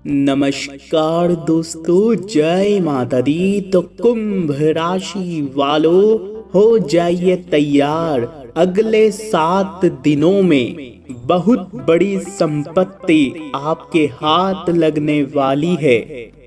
नमस्कार दोस्तों, जय माता दी। तो कुंभ राशि वालों, हो जाइए तैयार। अगले 7 दिनों में बहुत बड़ी संपत्ति आपके हाथ लगने वाली है।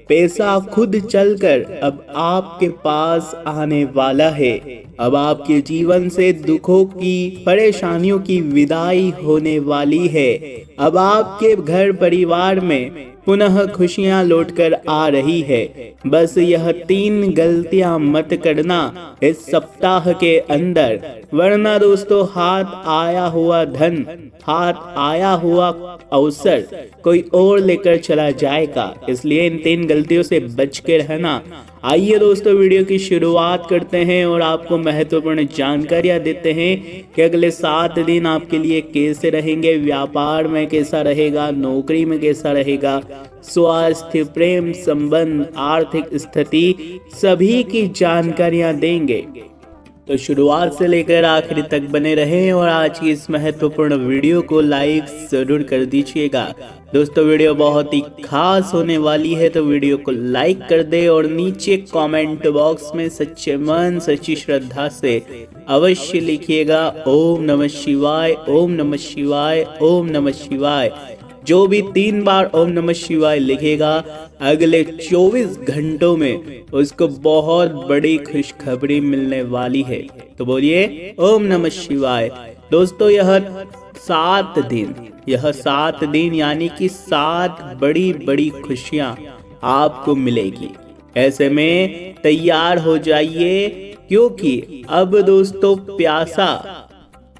पैसा खुद चलकर अब आपके पास आने वाला है। अब आपके जीवन से दुखों की, परेशानियों की विदाई होने वाली है। अब आपके घर परिवार में पुनः खुशियां लौटकर आ रही है। बस यह 3 गलतियां मत करना इस सप्ताह के अंदर, वरना दोस्तों हाथ आया हुआ धन, हाथ आया हुआ अवसर कोई और लेकर चला जाएगा। इसलिए इन 3 गलतियों से बच के रहना। आइए दोस्तों, वीडियो की शुरुआत करते हैं और आपको महत्वपूर्ण जानकारियां देते हैं कि अगले 7 दिन आपके लिए कैसे रहेंगे। व्यापार में कैसा रहेगा, नौकरी में कैसा रहेगा, स्वास्थ्य, प्रेम संबंध, आर्थिक स्थिति, सभी की जानकारियां देंगे। तो शुरुआत से लेकर आखिरी तक बने रहें और आज की इस महत्वपूर्ण वीडियो को लाइक जरूर कर दीजिएगा। दोस्तों वीडियो बहुत ही खास होने वाली है, तो वीडियो को लाइक कर दे और नीचे कमेंट बॉक्स में सच्चे मन, सच्ची श्रद्धा से अवश्य लिखिएगा ओम नमः शिवाय, ओम नमः शिवाय, ओम नमः शिवाय। जो भी 3 बार ओम नमः शिवाय लिखेगा, अगले 24 घंटों में उसको बहुत बड़ी खुशखबरी मिलने वाली है। तो बोलिए ओम नमः शिवाय। दोस्तों यह 7 दिन यानी कि 7 बड़ी बड़ी खुशियां आपको मिलेगी। ऐसे में तैयार हो जाइए, क्योंकि अब दोस्तों प्यासा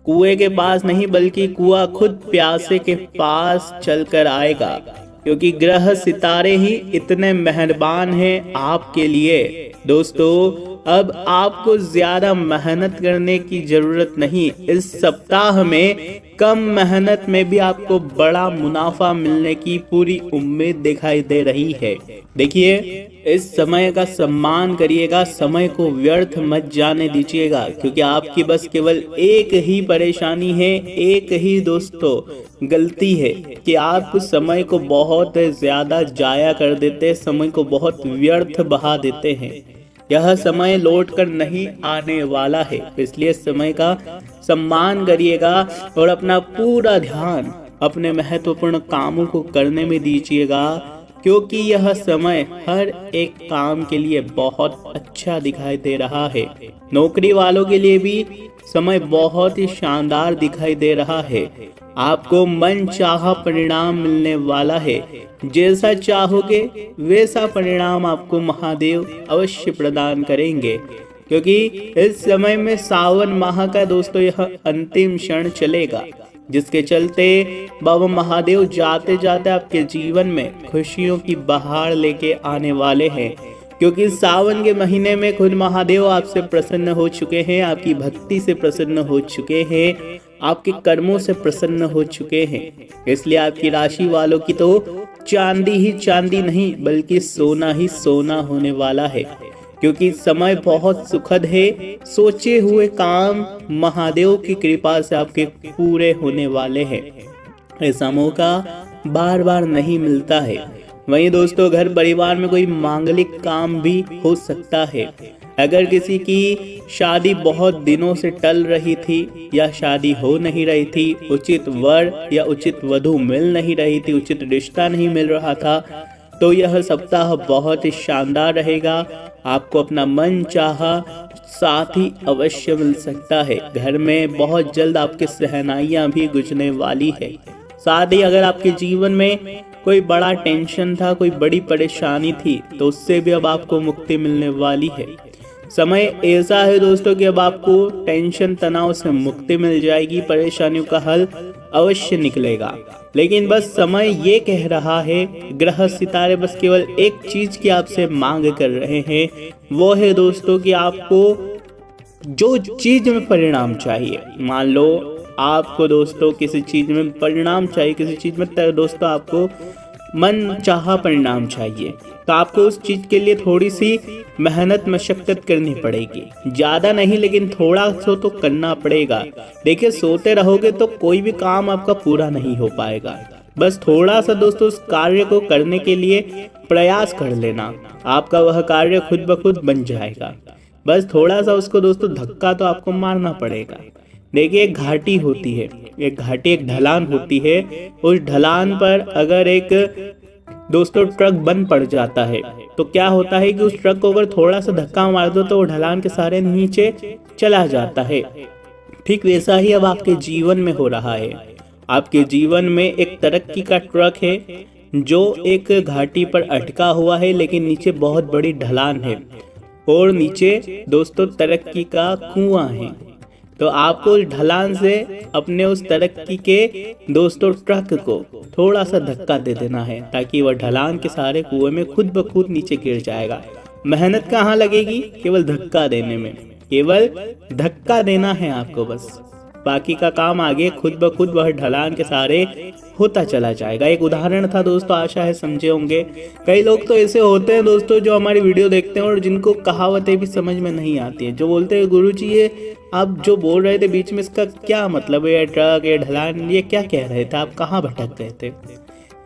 कुएं के पास नहीं बल्कि कुआं खुद प्यासे के पास चलकर आएगा, क्योंकि ग्रह सितारे ही इतने मेहरबान हैं आपके लिए। दोस्तों अब आपको ज्यादा मेहनत करने की जरूरत नहीं। इस सप्ताह में कम मेहनत में भी आपको बड़ा मुनाफा मिलने की पूरी उम्मीद दिखाई दे रही है। देखिए, इस समय का सम्मान करिएगा, समय को व्यर्थ मत जाने दीजिएगा, क्योंकि आपकी बस केवल एक ही परेशानी है, एक ही दोस्तों गलती है कि आप समय को बहुत ज्यादा जाया कर देते, समय को बहुत व्यर्थ बहा देते हैं। यह समय लौट कर नहीं आने वाला है, इसलिए समय का सम्मान करिएगा और अपना पूरा ध्यान अपने महत्वपूर्ण कामों को करने में दीजिएगा, क्योंकि यह समय हर एक काम के लिए बहुत अच्छा दिखाई दे रहा है। नौकरी वालों के लिए भी समय बहुत ही शानदार दिखाई दे रहा है। आपको मन चाहा परिणाम मिलने वाला है। जैसा चाहोगे वैसा परिणाम आपको महादेव अवश्य प्रदान करेंगे, क्योंकि इस समय में सावन माह का दोस्तों यह अंतिम क्षण चलेगा, जिसके चलते बाबा महादेव जाते जाते आपके जीवन में खुशियों की बहार लेके आने वाले हैं। क्योंकि सावन के महीने में खुद महादेव आपसे प्रसन्न हो चुके हैं, आपकी भक्ति से प्रसन्न हो चुके हैं, आपके कर्मों से प्रसन्न हो चुके हैं। इसलिए आपकी राशि वालों की तो चांदी ही चांदी नहीं बल्कि सोना ही सोना होने वाला है, क्योंकि समय बहुत सुखद है। सोचे हुए काम महादेव की कृपा से आपके पूरे होने वाले हैं। ऐसा मौका बार बार नहीं मिलता है। वहीं दोस्तों घर परिवार में कोई मांगलिक काम भी हो सकता है। अगर किसी की शादी बहुत दिनों से टल रही थी या शादी हो नहीं रही थी, उचित वर या उचित वधू मिल नहीं रही थी, उचित रिश्ता नहीं मिल रहा था, तो यह सप्ताह बहुत ही शानदार रहेगा। आपको अपना मन चाहा साथी अवश्य मिल सकता है। घर में बहुत जल्द आपके सहनाइयां भी गुजरने वाली है। साथ ही अगर आपके जीवन में कोई बड़ा टेंशन था, कोई बड़ी परेशानी थी, तो उससे भी अब आपको मुक्ति मिलने वाली है। समय ऐसा है दोस्तों कि अब आपको टेंशन तनाव से मुक्ति मिल जाएगी, परेशानियों का हल अवश्य निकलेगा। लेकिन बस समय ये कह रहा है, ग्रह सितारे बस केवल एक चीज की आपसे मांग कर रहे हैं, वो है दोस्तों कि आपको जो चीज में परिणाम चाहिए, मान लो आपको दोस्तों किसी चीज में परिणाम चाहिए, किसी चीज में दोस्तों आपको मन चाहा परिणाम चाहिए, तो आपको उस चीज के लिए थोड़ी सी मेहनत मशक्कत करनी पड़ेगी। ज्यादा नहीं लेकिन थोड़ा सो तो करना पड़ेगा। देखिए, सोते रहोगे तो कोई भी काम आपका पूरा नहीं हो पाएगा। बस थोड़ा सा दोस्तों उस कार्य को करने के लिए प्रयास कर लेना, आपका वह कार्य खुद ब खुद बन जाएगा। बस थोड़ा सा उसको दोस्तों धक्का तो आपको मारना पड़ेगा। देखिए एक घाटी होती है, एक घाटी एक ढलान होती है, उस ढलान पर अगर एक दोस्तों ट्रक बंद पड़ जाता है तो क्या होता है कि उस ट्रक को अगर थोड़ा सा धक्का मार दो तो वो ढलान के सारे नीचे चला जाता है। ठीक वैसा ही अब आपके जीवन में हो रहा है। आपके जीवन में एक तरक्की का ट्रक है जो एक घाटी पर अटका हुआ है, लेकिन नीचे बहुत बड़ी ढलान है और नीचे दोस्तों तरक्की का कुआं है। तो आपको उस ढलान से अपने उस तरक्की के दोस्तों ट्रक को थोड़ा सा धक्का दे देना है, ताकि वह ढलान के सारे कुएं में खुद ब खुद नीचे गिर जाएगा। मेहनत कहाँ लगेगी? केवल धक्का देने में, केवल धक्का देना है आपको बस। बाकी का काम आगे खुद ब खुद वह ढलान के सहारे होता चला जाएगा। एक उदाहरण था दोस्तों, आशा है समझे होंगे। कई लोग तो ऐसे होते हैं दोस्तों जो हमारी वीडियो देखते हैं और जिनको कहावतें भी समझ में नहीं आती हैं, जो बोलते हैं गुरुजी ये आप जो बोल रहे थे बीच में इसका क्या मतलब है, ये ट्रक ये ढलान ये क्या कह रहे थे, आप कहाँ भटक गए थे।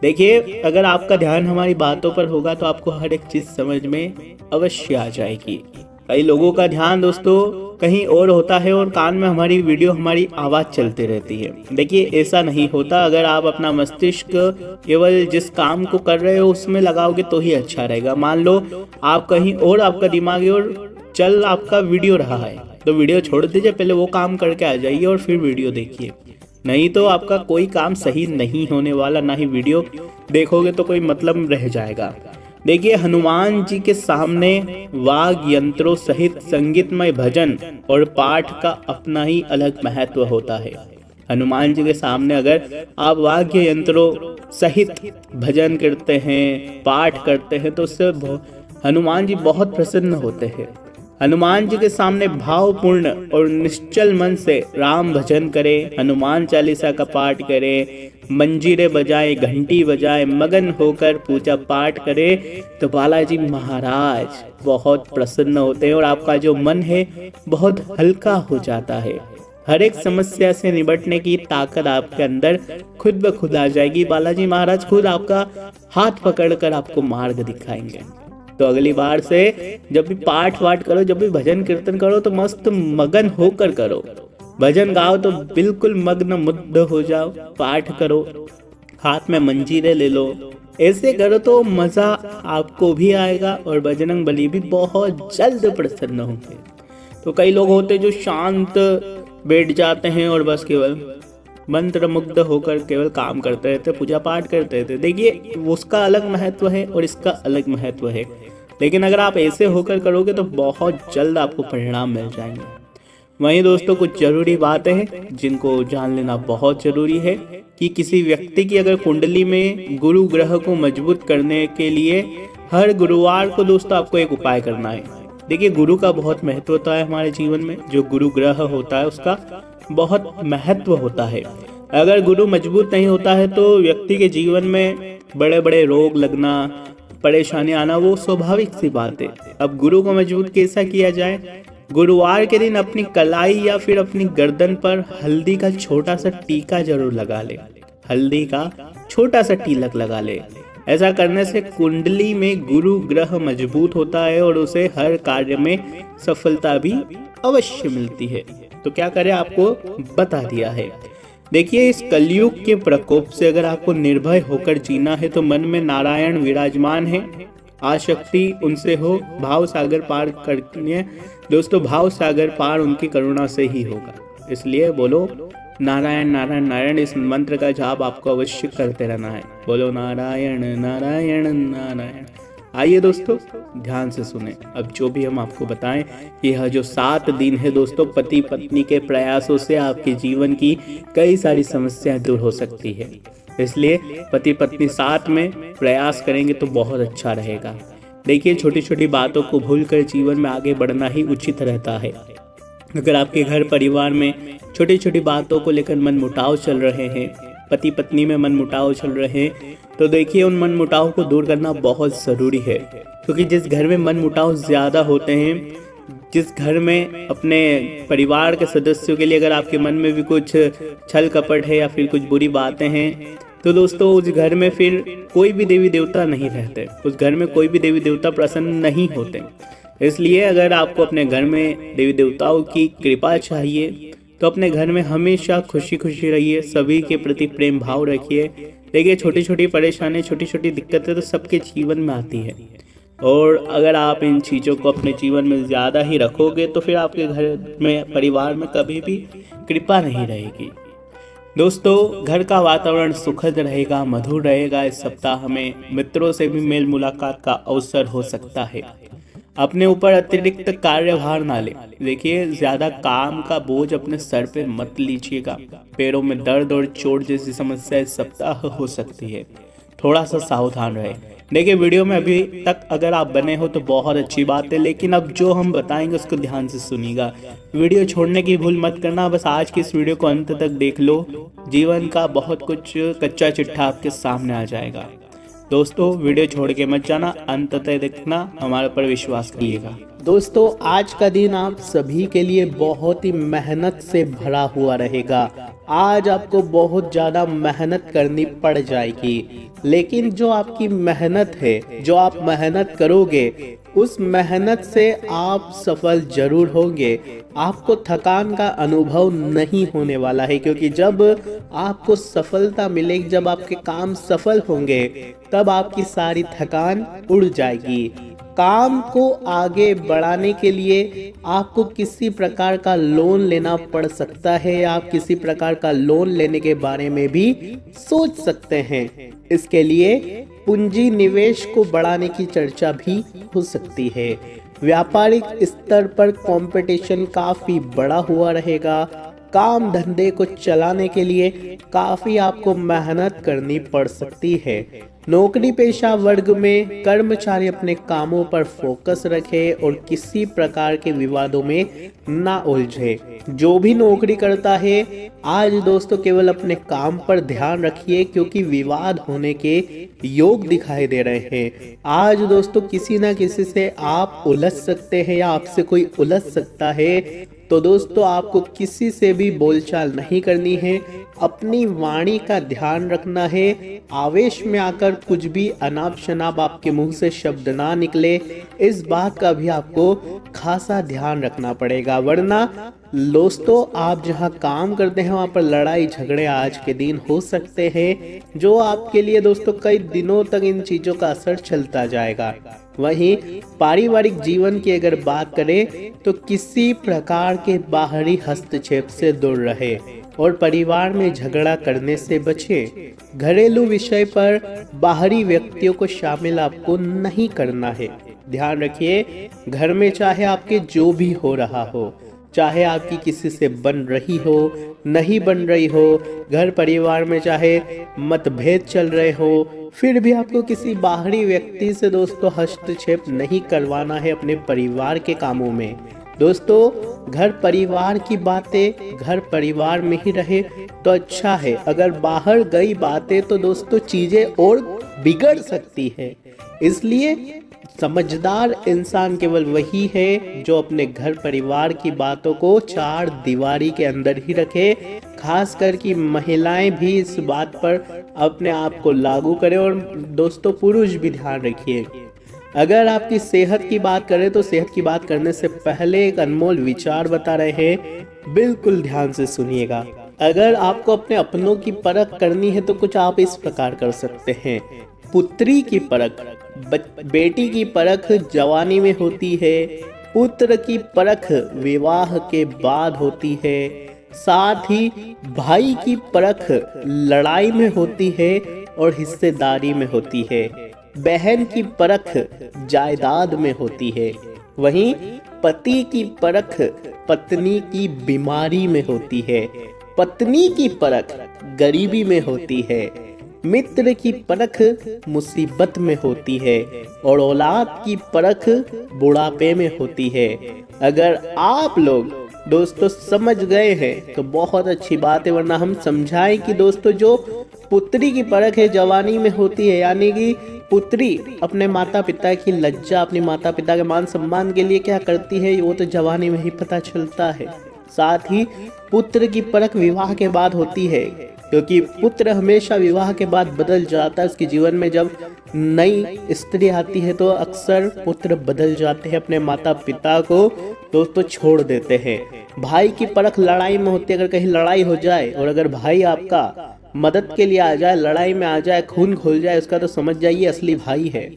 देखिए अगर आपका ध्यान हमारी बातों पर होगा तो आपको हर एक चीज समझ में अवश्य आ जाएगी। कई लोगों का ध्यान दोस्तों कहीं और होता है और कान में हमारी वीडियो हमारी आवाज़ चलती रहती है। देखिए ऐसा नहीं होता। अगर आप अपना मस्तिष्क केवल जिस काम को कर रहे हो उसमें लगाओगे तो ही अच्छा रहेगा। मान लो आप कहीं और आपका दिमाग और चल आपका वीडियो रहा है तो वीडियो छोड़ दीजिए, पहले वो काम करके आ जाइए और फिर वीडियो देखिए। नहीं तो आपका कोई काम सही नहीं होने वाला, ना ही वीडियो देखोगे तो कोई मतलब रह जाएगा। देखिए हनुमान जी के सामने वाद्य यंत्रों सहित संगीतमय भजन और पाठ का अपना ही अलग महत्व होता है। हनुमान जी के सामने अगर आप वाद्य यंत्रों सहित भजन करते हैं, पाठ करते हैं तो उससे हनुमान जी बहुत प्रसन्न होते हैं। हनुमान जी के सामने भावपूर्ण और निश्चल मन से राम भजन करें, हनुमान चालीसा का पाठ करें, मंजीरे बजाए, घंटी बजाए, मगन होकर पूजा पाठ करें तो बालाजी महाराज बहुत प्रसन्न होते हैं और आपका जो मन है बहुत हल्का हो जाता है। हर एक समस्या से निपटने की ताकत आपके अंदर खुद ब खुद आ जाएगी। बालाजी महाराज खुद आपका हाथ पकड़कर आपको मार्ग दिखाएंगे। तो अगली बार से जब भी पाठ वाठ करो, जब भी भजन कीर्तन करो तो मस्त मगन होकर करो। भजन गाओ तो बिल्कुल मग्न मुग्ध हो जाओ, पाठ करो, हाथ में मंजीरे ले लो। ऐसे करो तो मजा आपको भी आएगा और बजरंग बली भी बहुत जल्द प्रसन्न होंगे। तो कई लोग होते जो शांत बैठ जाते हैं और बस केवल मंत्र मुग्ध होकर केवल काम करते रहते, पूजा पाठ करते रहते। देखिए उसका अलग महत्व है और इसका अलग महत्व है, लेकिन अगर आप ऐसे होकर करोगे तो बहुत जल्द आपको परिणाम मिल जाएंगे। वहीं दोस्तों कुछ जरूरी बातें हैं जिनको जान लेना बहुत जरूरी है कि किसी व्यक्ति की अगर कुंडली में गुरु ग्रह को मजबूत करने के लिए हर गुरुवार को दोस्तों आपको एक उपाय करना है। देखिए गुरु का बहुत महत्व होता है हमारे जीवन में, जो गुरु ग्रह होता है उसका बहुत महत्व होता है। अगर गुरु मजबूत नहीं होता है तो व्यक्ति के जीवन में बड़े बड़े रोग लगना, परेशानी आना वो स्वाभाविक सी बात है। अब गुरु को मजबूत कैसा किया जाए? गुरुवार के दिन अपनी कलाई या फिर अपनी गर्दन पर हल्दी का छोटा सा टीका जरूर लगा ले, हल्दी का छोटा सा तिलक लगा ले। ऐसा करने से कुंडली में गुरु ग्रह मजबूत होता है और उसे हर कार्य में सफलता भी अवश्य मिलती है। तो क्या करें आपको बता दिया है। देखिए इस कलयुग के प्रकोप से अगर आपको निर्भय होकर जीना है तो मन में नारायण विराजमान है, आशक्ति उनसे हो, भाव सागर पार करने दोस्तों, भाव सागर पार उनकी करुणा से ही होगा। इसलिए बोलो नारायण नारायण नारायण, इस मंत्र का जाप आपको अवश्य करते रहना है। बोलो नारायण नारायण नारायण। आइए दोस्तों ध्यान से सुने अब जो भी हम आपको बताएं। यह जो 7 दिन है दोस्तों, पति पत्नी के प्रयासों से आपके जीवन की कई सारी समस्याएं दूर हो सकती है। इसलिए पति पत्नी साथ में प्रयास करेंगे तो बहुत अच्छा रहेगा। देखिए छोटी छोटी बातों को भूलकर जीवन में आगे बढ़ना ही उचित रहता है। अगर आपके घर परिवार में छोटी छोटी बातों को लेकर मन मुटाव चल रहे हैं, पति पत्नी में मन मुटाव चल रहे हैं, तो देखिए उन मन मुटाव को दूर करना बहुत ज़रूरी है। क्योंकि जिस घर में मन मुटाव ज़्यादा होते हैं, जिस घर में अपने परिवार के सदस्यों के लिए अगर आपके मन में भी कुछ छल कपट है या फिर कुछ बुरी बातें हैं, तो दोस्तों उस घर में फिर कोई भी देवी देवता नहीं रहते, उस घर में कोई भी देवी देवता प्रसन्न नहीं होते। इसलिए अगर आपको अपने घर में देवी देवताओं की कृपा चाहिए तो अपने घर में हमेशा खुशी खुशी रहिए, सभी के प्रति प्रेम भाव रखिए। देखिए छोटी छोटी परेशानी, छोटी छोटी दिक्कतें तो सबके जीवन में आती है, और अगर आप इन चीज़ों को अपने जीवन में ज़्यादा ही रखोगे तो फिर आपके घर में, परिवार में कभी भी कृपा नहीं रहेगी। दोस्तों घर का वातावरण सुखद रहेगा, मधुर रहेगा। इस सप्ताह में मित्रों से भी मेल मुलाकात का अवसर हो सकता है। अपने ऊपर अतिरिक्त कार्यभार ना लें। देखिए ज़्यादा काम का बोझ अपने सर पे मत लीजिएगा। पैरों में दर्द और चोट जैसी समस्या इस सप्ताह हो सकती है, थोड़ा सा सावधान रहे। देखिए वीडियो में अभी तक अगर आप बने हो तो बहुत अच्छी बात है, लेकिन अब जो हम बताएंगे उसको ध्यान से सुनिएगा। वीडियो छोड़ने की भूल मत करना, बस आज की इस वीडियो को अंत तक देख लो। जीवन का बहुत कुछ कच्चा चिट्ठा आपके सामने आ जाएगा। दोस्तों वीडियो छोड़ के मत जाना, अंत तक देखना, हमारे पर विश्वास करिएगा। दोस्तों आज का दिन आप सभी के लिए बहुत ही मेहनत से भरा हुआ रहेगा। आज आपको बहुत ज़्यादा मेहनत करनी पड़ जाएगी, लेकिन जो आपकी मेहनत है, जो आप मेहनत करोगे, उस मेहनत से आप सफल जरूर होंगे। आपको थकान का अनुभव नहीं होने वाला है, क्योंकि जब आपको सफलता मिलेगी, जब आपके काम सफल होंगे, तब आपकी सारी थकान उड़ जाएगी। काम को आगे बढ़ाने के लिए आपको किसी प्रकार का लोन लेना पड़ सकता है, आप किसी प्रकार का लोन लेने के बारे में भी सोच सकते हैं। इसके लिए पूंजी निवेश को बढ़ाने की चर्चा भी हो सकती है। व्यापारिक स्तर पर कंपटीशन काफी बड़ा हुआ रहेगा। काम धंधे को चलाने के लिए काफी आपको मेहनत करनी पड़ सकती है। नौकरी पेशा वर्ग में कर्मचारी अपने कामों पर फोकस रखें और किसी प्रकार के विवादों में ना उलझे। जो भी नौकरी करता है आज दोस्तों केवल अपने काम पर ध्यान रखिए, क्योंकि विवाद होने के योग दिखाई दे रहे हैं। आज दोस्तों किसी ना किसी से आप उलझ सकते हैं या आपसे कोई उलझ सकता है, तो दोस्तों आपको किसी से भी बोलचाल नहीं करनी है, अपनी वाणी का ध्यान रखना है। आवेश में आकर कुछ भी अनाप शनाप आपके मुंह से शब्द ना निकले, इस बात का भी आपको खासा ध्यान रखना पड़ेगा, वरना दोस्तों आप जहां काम करते हैं वहां पर लड़ाई झगड़े आज के दिन हो सकते हैं, जो आपके लिए दोस्तों कई दिनों तक इन चीजों का असर चलता जाएगा। वहीं पारिवारिक जीवन की अगर बात करें तो किसी प्रकार के बाहरी हस्तक्षेप से दूर रहे और परिवार में झगड़ा करने से बचें। घरेलू विषय पर बाहरी व्यक्तियों को शामिल आपको नहीं करना है। ध्यान रखिए घर में चाहे आपके जो भी हो रहा हो, चाहे आपकी किसी से बन रही हो, नहीं बन रही हो, घर परिवार में चाहे मतभेद चल रहे हो, फिर भी आपको किसी बाहरी व्यक्ति से दोस्तों हस्तक्षेप नहीं करवाना है अपने परिवार के कामों में। दोस्तों घर परिवार की बातें घर परिवार में ही रहे तो अच्छा है। अगर बाहर गई बातें तो दोस्तों चीजें और बिगड़ सकती है। इसलिए समझदार इंसान केवल वही है जो अपने घर परिवार की बातों को चार दीवारी के अंदर ही रखे। खासकर कि महिलाएं भी इस बात पर अपने आप को लागू करें, और दोस्तों पुरुष भी ध्यान रखिए। अगर आपकी सेहत की बात करें तो सेहत की बात करने से पहले एक अनमोल विचार बता रहे हैं, बिल्कुल ध्यान से सुनिएगा। अगर आपको अपने अपनों की परख करनी है तो कुछ आप इस प्रकार कर सकते हैं। पुत्री की परख, बेटी की परख जवानी में होती है, पुत्र की परख विवाह के बाद होती है, साथ ही भाई की परख लड़ाई में होती है और हिस्सेदारी में होती है, बहन की परख जायदाद में होती है, वहीं पति की परख पत्नी की बीमारी में होती है, पत्नी की परख गरीबी में होती है, मित्र की परख मुसीबत में होती है और औलाद की परख बुढ़ापे में होती है। अगर आप लोग दोस्तों समझ गए हैं तो बहुत अच्छी बात है, वरना हम समझाएं कि दोस्तों जो पुत्री की परख है जवानी में होती है, यानी कि पुत्री अपने माता पिता की लज्जा, अपने माता पिता के मान सम्मान के लिए क्या करती है वो तो जवानी में ही पता चलता है। साथ ही पुत्र की परख विवाह के बाद होती है, क्योंकि पुत्र हमेशा विवाह के बाद बदल जाता है। उसके जीवन में जब नई स्त्री आती है तो अक्सर पुत्र बदल जाते हैं, अपने माता पिता को दोस्तों छोड़ देते हैं। भाई की परख लड़ाई में होती है। अगर कहीं लड़ाई हो जाए और अगर भाई आपका मदद के लिए आ जाए, लड़ाई में आ जाए, खून खोल जाए, उसका तो समझ जाइए असली भाई है।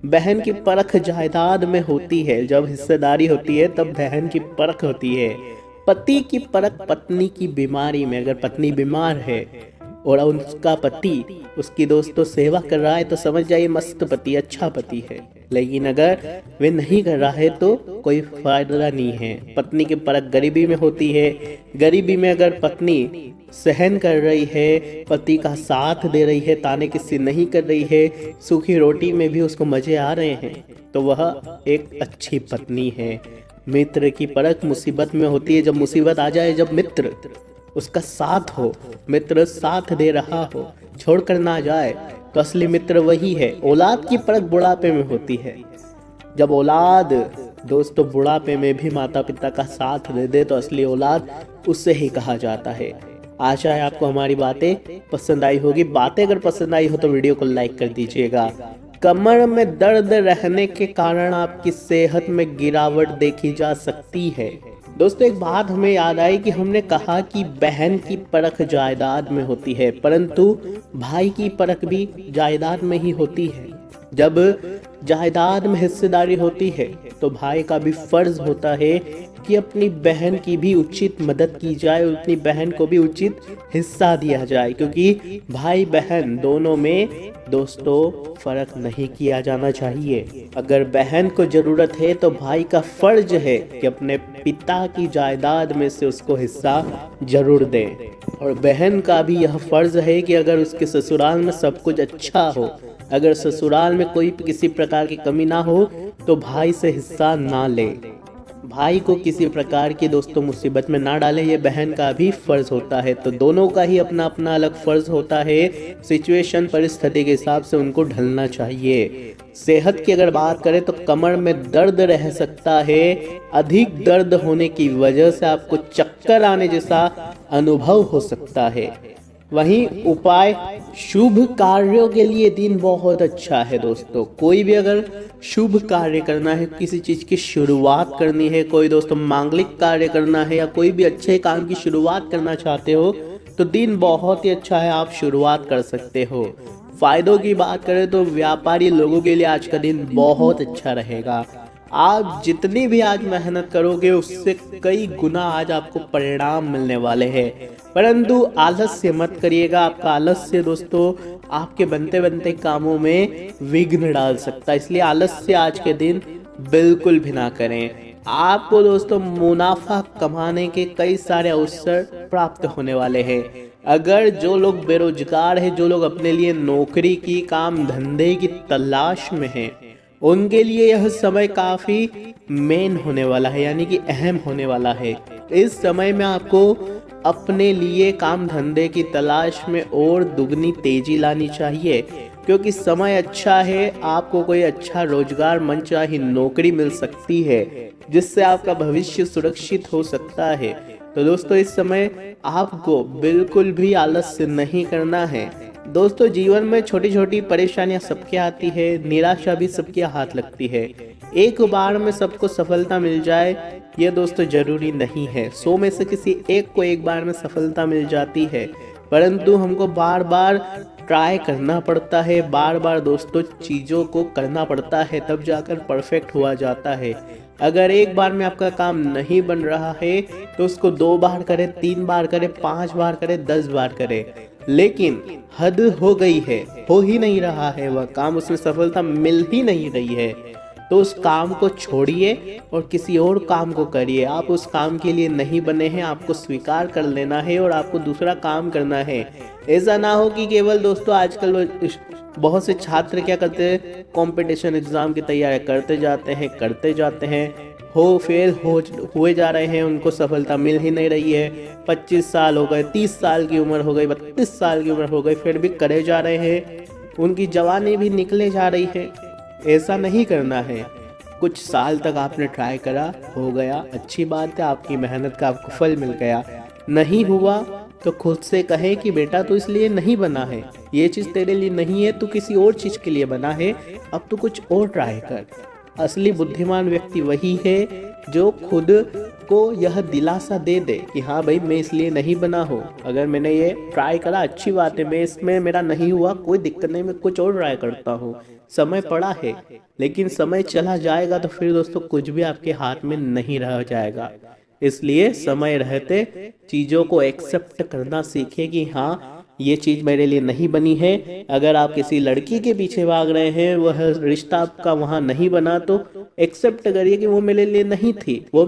बहन की परख जायदाद में होती है। जब हिस्सेदारी होती है तब बहन की परख होती है। पति की परख पत्नी की बीमारी में। अगर पत्नी बीमार है और उसका पति उसकी दोस्तों सेवा कर रहा है तो समझ जाइए मस्त पति, अच्छा पति है। लेकिन अगर वे नहीं कर रहा है तो कोई फायदा नहीं है। पत्नी की परख गरीबी में होती है। गरीबी में अगर पत्नी सहन कर रही है, पति का साथ दे रही है, ताने किसी नहीं कर रही है, सूखी रोटी में भी उसको मजे आ रहे हैं, तो वह एक अच्छी पत्नी है। मित्र की परख मुसीबत में होती है। जब मुसीबत आ जाए, जब मित्र उसका साथ हो, मित्र साथ दे रहा हो, छोड़कर ना जाए, तो असली मित्र वही है। औलाद की परख बुढ़ापे में होती है। जब औलाद दोस्तों बुढ़ापे में भी माता पिता का साथ दे दे तो असली औलाद उससे ही कहा जाता है। आशा है आपको हमारी बातें पसंद आई होगी। बातें अगर पसंद आई हो तो वीडियो को लाइक कर दीजिएगा। कमर में दर्द रहने के कारण आपकी सेहत में गिरावट देखी जा सकती है। दोस्तों एक बात हमें याद आई कि हमने कहा कि बहन की परख जायदाद में होती है, परंतु भाई की परख भी जायदाद में ही होती है। जब जायदाद में हिस्सेदारी होती है तो भाई का भी फर्ज होता है कि अपनी बहन की भी उचित मदद की जाए, अपनी बहन को भी उचित हिस्सा दिया जाए, क्योंकि भाई बहन दोनों में दोस्तों फर्क नहीं किया जाना चाहिए। अगर बहन को जरूरत है तो भाई का फर्ज है कि अपने पिता की जायदाद में से उसको हिस्सा जरूर दे, और बहन का भी यह फर्ज है कि अगर उसके ससुराल में सब कुछ अच्छा हो, अगर ससुराल में कोई किसी प्रकार की कमी ना हो तो भाई से हिस्सा ना ले, भाई को किसी प्रकार की दोस्तों मुसीबत में ना डाले, ये बहन का भी फर्ज होता है। तो दोनों का ही अपना अपना अलग फर्ज होता है। सिचुएशन परिस्थिति के हिसाब से उनको ढलना चाहिए। सेहत की अगर बात करें तो कमर में दर्द रह सकता है। अधिक दर्द होने की वजह से आपको चक्कर आने जैसा अनुभव हो सकता है। वहीं उपाय, शुभ कार्यों के लिए दिन बहुत अच्छा है दोस्तों। कोई भी अगर शुभ कार्य करना है, किसी चीज की शुरुआत करनी है, कोई दोस्तों मांगलिक कार्य करना है या कोई भी अच्छे काम की शुरुआत करना चाहते हो तो दिन बहुत ही अच्छा है, आप शुरुआत कर सकते हो। फायदों की बात करें तो व्यापारी लोगों के लिए आज का दिन बहुत अच्छा रहेगा। आप जितनी भी आज मेहनत करोगे उससे कई गुना आज आपको परिणाम मिलने वाले हैं, परंतु आलस्य मत करिएगा। आपका आलस्य दोस्तों आपके बनते बनते कामों में विघ्न डाल सकता है, इसलिए आलस्य आज के दिन बिल्कुल भी ना करें। आपको दोस्तों मुनाफा कमाने के कई सारे अवसर प्राप्त होने वाले हैं। अगर जो लोग बेरोजगार हैं, जो लोग अपने लिए नौकरी की, काम धंधे की तलाश में हैं, उनके लिए यह समय काफी मेन होने वाला है, यानी कि अहम होने वाला है। इस समय में आपको अपने लिए काम धंधे की तलाश में और दुगनी तेजी लानी चाहिए, क्योंकि समय अच्छा है। आपको कोई अच्छा रोजगार, मनचाही नौकरी मिल सकती है जिससे आपका भविष्य सुरक्षित हो सकता है। तो दोस्तों इस समय आपको बिल्कुल भी आलस्य नहीं करना है। दोस्तों जीवन में छोटी छोटी परेशानियां सबके आती है, निराशा भी सबके हाथ लगती है। एक बार में सबको सफलता मिल जाए ये दोस्तों जरूरी नहीं है। 100 में से किसी एक को एक बार में सफलता मिल जाती है, परंतु हमको बार बार ट्राई करना पड़ता है, बार बार दोस्तों चीज़ों को करना पड़ता है, तब जाकर परफेक्ट हुआ जाता है। अगर एक बार में आपका काम नहीं बन रहा है तो उसको 2 बार करें, 3 बार करें, 5 बार करें, 10 बार करें, लेकिन हद हो गई है, हो ही नहीं रहा है वह काम, उसमें सफलता मिल ही नहीं रही है, तो उस काम को छोड़िए और किसी और काम को करिए। आप उस काम के लिए नहीं बने हैं, आपको स्वीकार कर लेना है और आपको दूसरा काम करना है। ऐसा ना हो कि केवल दोस्तों आजकल बहुत से छात्र क्या करते हैं, कंपटीशन एग्जाम की तैयारी करते जाते हैं, फेल हुए जा रहे हैं, उनको सफलता मिल ही नहीं रही है। 25 साल हो गए, 30 साल की उम्र हो गई, 32 साल की उम्र हो गई, फिर भी करे जा रहे हैं, उनकी जवानी भी निकले जा रही है। ऐसा नहीं करना है। कुछ साल तक आपने ट्राई करा, हो गया, अच्छी बात है, आपकी मेहनत का आपको फल मिल गया। नहीं हुआ तो खुद से कहे कि बेटा तू इसलिए नहीं बना है, ये चीज़ तेरे लिए नहीं है, तू किसी और चीज़ के लिए बना है, अब तू कुछ और ट्राई कर। असली बुद्धिमान व्यक्ति वही है जो खुद को यह दिलासा दे दे कि हाँ भाई मैं इसलिए नहीं बना हूँ, अगर मैंने ये ट्राई करा अच्छी बात है, मैं इसमें मेरा नहीं हुआ कोई दिक्कत नहीं, मैं कुछ और ट्राई करता हूँ, समय पड़ा है। लेकिन समय चला जाएगा तो फिर दोस्तों कुछ भी आपके हाथ में नहीं रह जाएगा। इसलिए समय रहते चीज़ों को एक्सेप्ट करना सीखे कि हाँ ये चीज़ मेरे लिए नहीं बनी है। अगर आप किसी लड़की के पीछे भाग रहे हैं, वह रिश्ता आपका वहाँ नहीं बना, तो एक्सेप्ट करिए कि वो मेरे लिए नहीं थी, वो